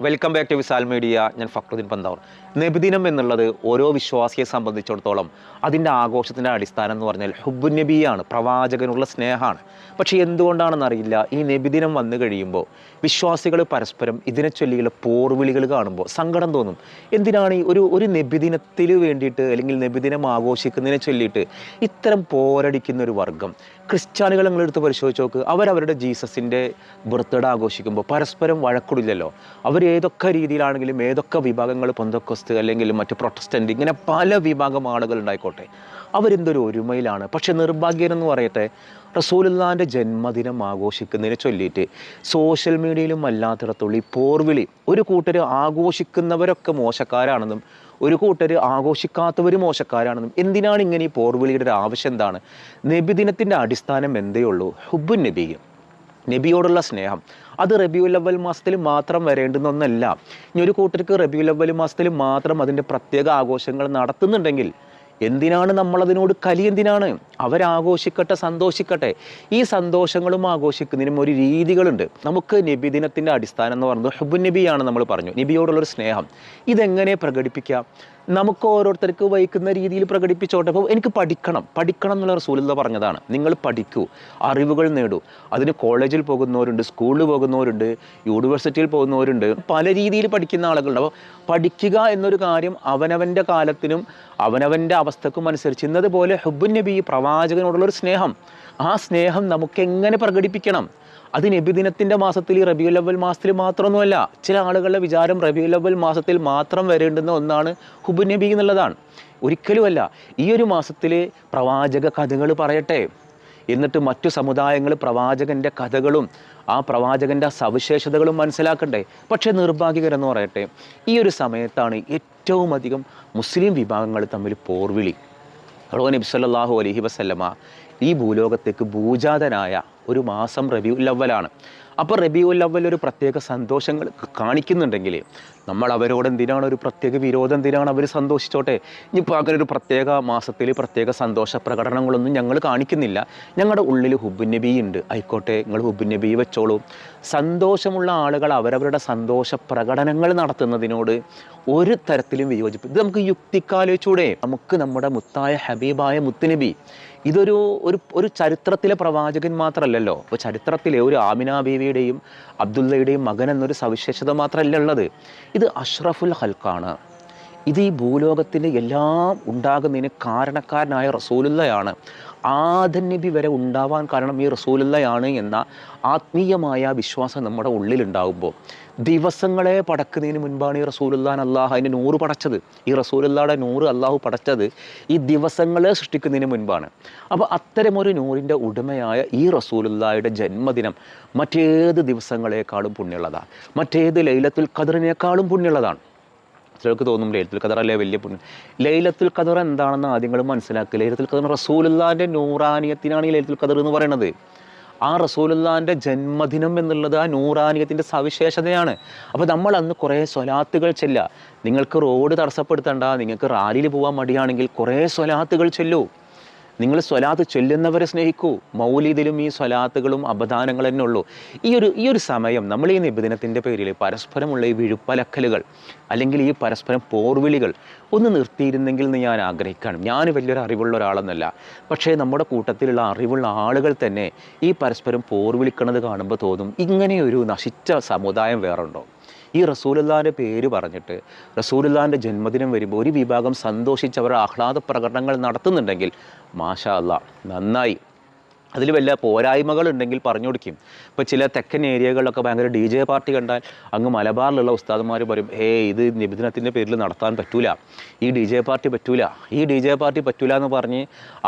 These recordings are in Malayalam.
Welcome back to Visal media. ഞാൻ ഫക്രുദ്ദീൻ പന്താവൂർ. നബിദിനം എന്നുള്ളത് ഓരോ വിശ്വാസിയെ സംബന്ധിച്ചിടത്തോളം അതിൻ്റെ ആഘോഷത്തിൻ്റെ അടിസ്ഥാനം എന്ന് പറഞ്ഞാൽ ഹുബ്ബുൻ നബിയാണ്, പ്രവാചകനുള്ള സ്നേഹമാണ്. പക്ഷേ എന്തുകൊണ്ടാണെന്നറിയില്ല, ഈ നബിദിനം വന്നു കഴിയുമ്പോൾ വിശ്വാസികൾ പരസ്പരം ഇതിനെ ചൊല്ലിയുള്ള പോർവിളികൾ കാണുമ്പോൾ സങ്കടം തോന്നും. എന്തിനാണ് ഈ ഒരു നബിദിനത്തിൽ വേണ്ടിയിട്ട് അല്ലെങ്കിൽ നബിദിനം ആഘോഷിക്കുന്നതിനെ ചൊല്ലിയിട്ട് ഇത്തരം പോരടിക്കുന്ന ഒരു വർഗം? ക്രിസ്ത്യാനികൾ നിങ്ങളെടുത്ത് പരിശോധിച്ച് നോക്ക്, അവരവരുടെ ജീസസിൻ്റെ ബർത്ത്ഡേ ആഘോഷിക്കുമ്പോൾ പരസ്പരം വഴക്കിടില്ലല്ലോ. അവർ ഏതൊക്കെ രീതിയിലാണെങ്കിലും ഏതൊക്കെ വിഭാഗങ്ങൾ, പെന്തക്കോസ്ത് അല്ലെങ്കിൽ മറ്റ് പ്രൊട്ടസ്റ്റൻ്റ്, ഇങ്ങനെ പല വിഭാഗം ആളുകൾ ഉണ്ടായിക്കോട്ടെ, അവരെന്തൊരു ഒരുമയിലാണ്. പക്ഷെ നിർഭാഗ്യം എന്ന് പറയട്ടെ, റസൂലുള്ളാഹിൻ്റെ ജന്മദിനം ആഘോഷിക്കുന്നതിനെ ചൊല്ലിയിട്ട് സോഷ്യൽ മീഡിയയിലും അല്ലാത്തിടത്തുള്ള ഈ പോർവിളി, ഒരു കൂട്ടർ ആഘോഷിക്കുന്നവരൊക്കെ മോശക്കാരാണെന്നും ഒരു കൂട്ടർ ആഘോഷിക്കാത്തവർ മോശക്കാരാണെന്നും. എന്തിനാണ് ഇങ്ങനെ ഈ പോർവിളിയുടെ ഒരു ആവശ്യം? എന്താണ്? നബിദിനത്തിൻ്റെ അടിസ്ഥാനം എന്തേ ഉള്ളൂ? ഹുബ്ബുൻ നബി, നബിയോടുള്ള സ്നേഹം. അത് റബീഉൽ അവ്വൽ മാസത്തിൽ മാത്രം വരേണ്ടുന്ന ഒന്നല്ല. ഇനി ഒരു കൂട്ടർക്ക് റബീഉൽ അവ്വൽ മാസത്തിൽ മാത്രം അതിൻ്റെ പ്രത്യേക ആഘോഷങ്ങൾ നടത്തുന്നുണ്ടെങ്കിൽ എന്തിനാണ് നമ്മളതിനോട് കലി? എന്തിനാണ്? അവരാഘോഷിക്കട്ടെ, സന്തോഷിക്കട്ടെ. ഈ സന്തോഷങ്ങളും ആഘോഷിക്കുന്നതിനും ഒരു രീതികളുണ്ട്. നമുക്ക് നബിദിനത്തിൻ്റെ അടിസ്ഥാനം എന്ന് പറയുന്നത് ഹുബ്ബുൻ നബിയാണ്. നമ്മൾ പറഞ്ഞു നബിയോടുള്ളൊരു സ്നേഹം. ഇതെങ്ങനെ പ്രകടിപ്പിക്കാം? നമുക്ക് ഓരോരുത്തർക്ക് വഹിക്കുന്ന രീതിയിൽ പ്രകടിപ്പിച്ചോട്ടെ. അപ്പോൾ എനിക്ക് പഠിക്കണം എന്നുള്ള റസൂലുള്ളാഹി പറഞ്ഞതാണ്. നിങ്ങൾ പഠിക്കൂ, അറിവുകൾ നേടൂ. അതിന് കോളേജിൽ പോകുന്നവരുണ്ട്, സ്കൂളിൽ പോകുന്നവരുണ്ട്, യൂണിവേഴ്സിറ്റിയിൽ പോകുന്നവരുണ്ട്, പല രീതിയിൽ പഠിക്കുന്ന ആളുകളുണ്ട്. അപ്പോൾ പഠിക്കുക എന്നൊരു കാര്യം അവനവൻ്റെ കാലത്തിനും അവനവൻ്റെ അവസ്ഥക്കും അനുസരിച്ച്. ഇന്നതുപോലെ ഹുബ്ബുൻ നബി, പ്രവാചകനോടുള്ളൊരു സ്നേഹം, ആ സ്നേഹം നമുക്ക് എങ്ങനെ പ്രകടിപ്പിക്കണം? അത് നബിദിനത്തിൻ്റെ മാസത്തിൽ, റബീഉൽ അവ്വൽ മാസത്തിൽ മാത്രമൊന്നുമല്ല. ചില ആളുകളുടെ വിചാരം റബീഉൽ അവ്വൽ മാസത്തിൽ മാത്രം വരേണ്ടുന്ന ഒന്നാണ് ഹുബ്ബുൻ നബി എന്നുള്ളതാണ്. ഒരിക്കലുമല്ല. ഈ ഒരു മാസത്തിൽ പ്രവാചക കഥകൾ പറയട്ടെ, എന്നിട്ട് മറ്റു സമുദായങ്ങൾ പ്രവാചകൻ്റെ കഥകളും ആ പ്രവാചകൻ്റെ സവിശേഷതകളും മനസ്സിലാക്കണ്ടേ. പക്ഷേ നിർഭാഗ്യകരെന്ന് പറയട്ടെ, ഈ ഒരു സമയത്താണ് ഏറ്റവും അധികം മുസ്ലിം വിഭാഗങ്ങൾ തമ്മിൽ പോർവിളി. നബി സല്ലല്ലാഹു അലൈഹി വസല്ലമ ഈ ഭൂലോകത്തേക്ക് ഭൂജാതനായ ഒരു മാസം റബീഉൽ അവ്വലാണ്. അപ്പോൾ റബീഉൽ അവ്വൽ ഒരു പ്രത്യേക സന്തോഷങ്ങൾ കാണിക്കുന്നുണ്ടെങ്കിൽ നമ്മൾ അവരോട് എന്തിനാണ് ഒരു പ്രത്യേക വിരോധം? എന്തിനാണ്? അവർ സന്തോഷിച്ചോട്ടെ. ഇനിയിപ്പോൾ അങ്ങനെ ഒരു പ്രത്യേക മാസത്തിൽ പ്രത്യേക സന്തോഷ പ്രകടനങ്ങളൊന്നും ഞങ്ങൾ കാണിക്കുന്നില്ല. ഞങ്ങളുടെ ഉള്ളിൽ ഹുബ്ബുൻ നബി ഉണ്ട്, ആയിക്കോട്ടെ, നിങ്ങൾ ഹുബ്ബുൻ നബി വെച്ചോളൂ. സന്തോഷമുള്ള ആളുകൾ അവരവരുടെ സന്തോഷ പ്രകടനങ്ങൾ നടത്തുന്നതിനോട് ഒരു തരത്തിലും വിയോജിപ്പ്. ഇത് നമുക്ക് യുക്തിക്കാലോചിച്ചൂടെ? നമുക്ക് നമ്മുടെ മുത്തായ ഹബീബായ മുത്തുനബി, ഇതൊരു ഒരു ചരിത്രത്തിലെ പ്രവാചകൻ മാത്രമല്ലല്ലോ. അപ്പോൾ ചരിത്രത്തിലെ ഒരു ആമിന ബീവിയുടെയും അബ്ദുള്ളയുടെയും മകൻ എന്നൊരു സവിശേഷത മാത്രമല്ല ഉള്ളത്. ഇത് അഷ്റഫുൽ ഖൽഖാണ്. ഇത് ഈ ഭൂലോകത്തിൻ്റെ എല്ലാം ഉണ്ടാകുന്നതിന് കാരണക്കാരനായ റസൂലുള്ളയാണ്. ആദം നബി വരെ ഉണ്ടാവാൻ കാരണം ഈ റസൂലുള്ളയാണ് എന്ന ആത്മീയമായ വിശ്വാസം നമ്മുടെ ഉള്ളിലുണ്ടാകുമ്പോൾ, ദിവസങ്ങളെ പടക്കുന്നതിന് മുൻപാണ് ഈ റസൂലുള്ളാഹിനെ അള്ളാഹു അതിൻ്റെ നൂറ് പടച്ചത്. ഈ റസൂലുള്ളാഹിയുടെ നൂറ് അള്ളാഹു പടച്ചത് ഈ ദിവസങ്ങളെ സൃഷ്ടിക്കുന്നതിന് മുൻപാണ്. അപ്പോൾ അത്തരമൊരു നൂറിൻ്റെ ഉടമയായ ഈ റസൂലുള്ളാഹിയുടെ ജന്മദിനം മറ്റേത് ദിവസങ്ങളെക്കാളും പുണ്യമുള്ളതാണ്, മറ്റേത് ലൈലത്തുൽ ഖദറിനേക്കാളും പുണ്യമുള്ളതാണ്. ചിലർക്ക് തോന്നും ലൈലത്തുൽ ഖദർ അല്ലേ വലിയ പുണ്യം. ലൈലത്തുൽ ഖദർ എന്താണെന്ന് ആദ്യങ്ങൾ മനസ്സിലാക്കുക. ലൈലത്തുൽ ഖദർ റസൂലുള്ളാഹിൻ്റെ നൂറാനിയത്തിനാണ് ഈ ലൈലത്തുൽ ഖദർ എന്ന് പറയുന്നത്. ആ റസൂലുള്ളാഹിൻ്റെ ജന്മദിനം എന്നുള്ളത് ആ നൂറാനിയത്തിൻ്റെ സവിശേഷതയാണ്. അപ്പോൾ നമ്മൾ അന്ന് കുറേ സ്വലാത്തുകൾ ചെല്ലുക. നിങ്ങൾക്ക് റോഡ് തടസ്സപ്പെടുത്തണ്ട, നിങ്ങൾക്ക് റാലിയിൽ പോകാൻ മടിയാണെങ്കിൽ കുറേ സ്വലാത്തുകൾ ചൊല്ലൂ. നിങ്ങൾ സ്വലാത്ത് ചൊല്ലുന്നവരെ സ്നേഹിക്കൂ. മൗലിദിലും ഈ സ്വലാത്തുകളും അപദാനങ്ങൾ തന്നെ ഉള്ളൂ. ഈ ഒരു സമയം നമ്മൾ ഈ നബിദിനത്തിൻ്റെ പേരിൽ പരസ്പരമുള്ള ഈ വിഴുപ്പലക്കലുകൾ അല്ലെങ്കിൽ ഈ പരസ്പരം പോർവിളികൾ ഒന്ന് നിർത്തിയിരുന്നെങ്കിൽ എന്ന് ഞാൻ ആഗ്രഹിക്കുകയാണ്. ഞാൻ വലിയൊരു അറിവുള്ള ഒരാളെന്നല്ല, പക്ഷേ നമ്മുടെ കൂട്ടത്തിലുള്ള അറിവുള്ള ആളുകൾ തന്നെ ഈ പരസ്പരം പോർവിളിക്കണത് കാണുമ്പോൾ തോന്നും, ഇങ്ങനെയൊരു നശിച്ച സമുദായം വേറുണ്ടോ? ഈ റസൂലുള്ളാഹിൻ്റെ പേര് പറഞ്ഞിട്ട് റസൂലുള്ളാഹിൻ്റെ ജന്മദിനം വരുമ്പോൾ ഒരു വിഭാഗം സന്തോഷിച്ച് അവരുടെ ആഹ്ലാദ പ്രകടനങ്ങൾ നടത്തുന്നുണ്ടെങ്കിൽ മാഷാ അല്ലാഹ്, നന്നായി. അതിൽ വല്ല പോരായ്മകളുണ്ടെങ്കിൽ പറഞ്ഞു കൊടുക്കും. ഇപ്പോൾ ചില തെക്കൻ ഏരിയകളിലൊക്കെ ഭയങ്കര DJ പാർട്ടി കണ്ടാൽ അങ്ങ് മലബാറിലുള്ള ഉസ്താദന്മാർ പറയും, ഇത് നബിദിനത്തിൻ്റെ പേരിൽ നടത്താൻ പറ്റൂല, ഈ DJ പാർട്ടി പറ്റൂല, ഈ DJ പാർട്ടി പറ്റൂല എന്ന് പറഞ്ഞ്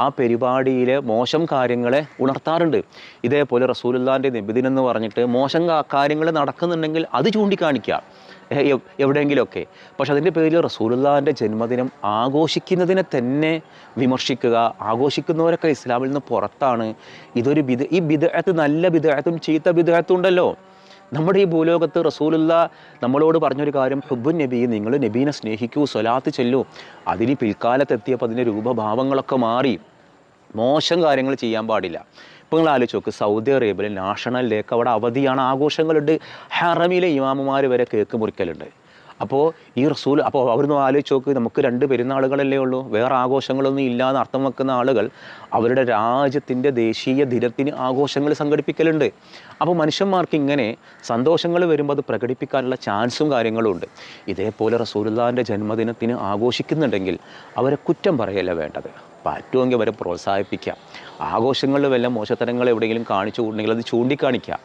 ആ പരിപാടിയിലെ മോശം കാര്യങ്ങളെ ഉണർത്താറുണ്ട്. ഇതേപോലെ റസൂലുള്ളാഹിൻ്റെ നബിദിനം എന്ന് പറഞ്ഞിട്ട് മോശം കാര്യങ്ങൾ നടക്കുന്നുണ്ടെങ്കിൽ അത് ചൂണ്ടിക്കാണിക്കുക എവിടെയെങ്കിലുമൊക്കെ. പക്ഷെ അതിൻ്റെ പേരിൽ റസൂലുള്ളാഹിൻ്റെ ജന്മദിനം ആഘോഷിക്കുന്നതിനെ തന്നെ വിമർശിക്കുക. ആഘോഷിക്കുന്നവരൊക്കെ ഇസ്ലാമിൽ നിന്ന് പുറത്താണ്. ഈ ബിദ്അത്ത്, നല്ല ബിദ്അത്തും ചീത്ത ബിദ്അത്തും ഉണ്ടല്ലോ. നമ്മുടെ ഈ ഭൂലോകത്ത് റസൂലുള്ളാഹി നമ്മളോട് പറഞ്ഞൊരു കാര്യം, ഹുബ്ബുൻ നബി, നിങ്ങൾ നബീനെ സ്നേഹിക്കൂ, സ്വലാത്ത് ചെല്ലൂ. അതിന് പിൽക്കാലത്തെത്തിയപ്പോൾ അതിൻ്റെ രൂപഭാവങ്ങളൊക്കെ മാറി. മോശം കാര്യങ്ങൾ ചെയ്യാൻ പാടില്ല. ഇപ്പോൾ നിങ്ങൾ ആലോചിച്ച് നോക്ക്, സൗദി അറേബ്യയിൽ നാഷണൽ ഡേക്ക് അവിടെ അവധിയാണ്, ആഘോഷങ്ങളുണ്ട്. ഹറമിലെ ഇമാമുമാർ വരെ കേക്ക് മുറിക്കലുണ്ട്. അപ്പോൾ ഈ റസൂൽ, അപ്പോൾ അവിടുന്ന് ആലോചിച്ച് നോക്ക്, നമുക്ക് 2 പെരുന്നാളുകളല്ലേ ഉള്ളൂ, വേറെ ആഘോഷങ്ങളൊന്നും ഇല്ലാതെ അർത്ഥം വെക്കുന്ന ആളുകൾ അവരുടെ രാജ്യത്തിൻ്റെ ദേശീയ ദിനത്തിന് ആഘോഷങ്ങൾ സംഘടിപ്പിക്കലുണ്ട്. അപ്പോൾ മനുഷ്യന്മാർക്ക് ഇങ്ങനെ സന്തോഷങ്ങൾ വരുമ്പോൾ അത് പ്രകടിപ്പിക്കാനുള്ള ചാൻസും കാര്യങ്ങളും ഉണ്ട്. ഇതേപോലെ റസൂലുള്ളാഹിൻ്റെ ജന്മദിനത്തിന് ആഘോഷിക്കുന്നുണ്ടെങ്കിൽ അവരെ കുറ്റം പറയല്ല വേണ്ടത്, പറ്റുമെങ്കിൽ അവരെ പ്രോത്സാഹിപ്പിക്കുക. ആഘോഷങ്ങളിൽ വല്ല മോശത്തരങ്ങൾ എവിടെയെങ്കിലും കാണിച്ചുകൊണ്ടെങ്കിൽ അത് ചൂണ്ടിക്കാണിക്കുക.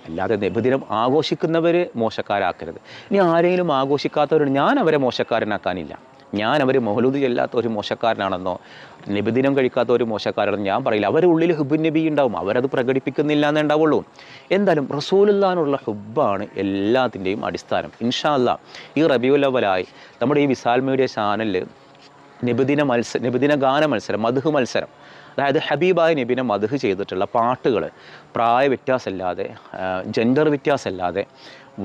അല്ലാതെ നബിദിനം ആഘോഷിക്കുന്നവർ മോശക്കാരാക്കരുത്. ഇനി ആരെങ്കിലും ആഘോഷിക്കാത്തവരുണ്ട്, ഞാൻ അവരെ മോശക്കാരനാക്കാനില്ല. ഞാൻ അവർ മൗലൂദ് ചെല്ലാത്ത ഒരു മോശക്കാരനാണെന്നോ നബിദിനം കഴിക്കാത്ത ഒരു മോശക്കാരാണെന്ന് ഞാൻ പറയില്ല. അവരുടെ ഉള്ളിൽ ഹുബ്ബുൻ നബി ഉണ്ടാവും, അവരത് പ്രകടിപ്പിക്കുന്നില്ല എന്നേ ഉണ്ടാവുള്ളൂ. എന്തായാലും റസൂലുള്ളാഹിനുള്ള ഹുബ്ബാണ് എല്ലാത്തിൻ്റെയും അടിസ്ഥാനം. ഇൻഷാ അല്ലാഹ് ഈ റബീഉൽ അവ്വലായി നമ്മുടെ ഈ വിസാൽ മീഡിയ ചാനലിൽ നബിദിന ഗാന മത്സരം, മദ്ഹ് മത്സരം, അതായത് ഹബീബായ നബിനെ മദ്ഹ് ചെയ്തിട്ടുള്ള പാട്ടുകൾ പ്രായ വ്യത്യാസമില്ലാതെ, ജെൻഡർ വ്യത്യാസമില്ലാതെ,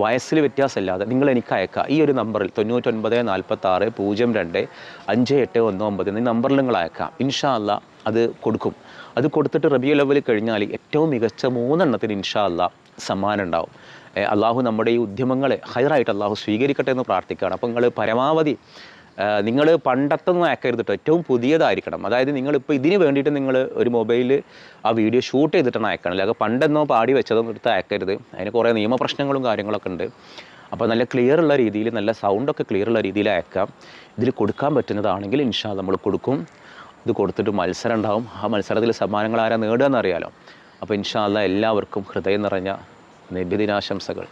വയസ്സിൽ വ്യത്യാസമില്ലാതെ നിങ്ങൾ എനിക്ക് അയക്കുക. ഈ ഒരു നമ്പറിൽ 9946025819 എന്നീ നമ്പറിൽ നിങ്ങൾ അയക്കാം. ഇൻഷാ അല്ലാഹ് അത് കൊടുക്കും. അത് കൊടുത്തിട്ട് റബീഉൽ അവ്വൽ കഴിഞ്ഞാൽ ഏറ്റവും മികച്ച 3 എണ്ണത്തിന് ഇൻഷാ അല്ലാഹ് സമ്മാനം ഉണ്ടാവും. അള്ളാഹു നമ്മുടെ ഈ ഉദ്യമങ്ങളെ ഹൈറായിട്ട് അള്ളാഹു സ്വീകരിക്കട്ടെ എന്ന് പ്രാർത്ഥിക്കുകയാണ്. അപ്പോൾ നിങ്ങൾ പരമാവധി നിങ്ങൾ പണ്ടത്തൊന്നും അയക്കരുത് കേട്ടോ, ഏറ്റവും പുതിയതായിരിക്കണം. അതായത് നിങ്ങളിപ്പോൾ ഇതിന് വേണ്ടിയിട്ട് നിങ്ങൾ ഒരു മൊബൈൽ ആ വീഡിയോ ഷൂട്ട് ചെയ്തിട്ടാണ് അയക്കണം, അല്ലെങ്കിൽ പണ്ടെന്നോ പാടി വെച്ചതൊന്നും എടുത്ത് അയക്കരുത്. അതിന് കുറേ നിയമപ്രശ്നങ്ങളും കാര്യങ്ങളൊക്കെ ഉണ്ട്. അപ്പോൾ നല്ല ക്ലിയർ ഉള്ള രീതിയിൽ, നല്ല സൗണ്ടൊക്കെ ക്ലിയർ ഉള്ള രീതിയിൽ അയക്കാം. ഇതിൽ കൊടുക്കാൻ പറ്റുന്നതാണെങ്കിൽ ഇൻഷാ അല്ലാഹ് നമ്മൾ കൊടുക്കും. ഇത് കൊടുത്തിട്ട് മത്സരം ഉണ്ടാവും. ആ മത്സരത്തിൽ സമ്മാനങ്ങൾ ആരാ നേടുക എന്നറിയാലോ. അപ്പോൾ ഇൻഷാ അല്ലാഹ് എല്ലാവർക്കും ഹൃദയം നിറഞ്ഞ നബിദിനാശംസകൾ.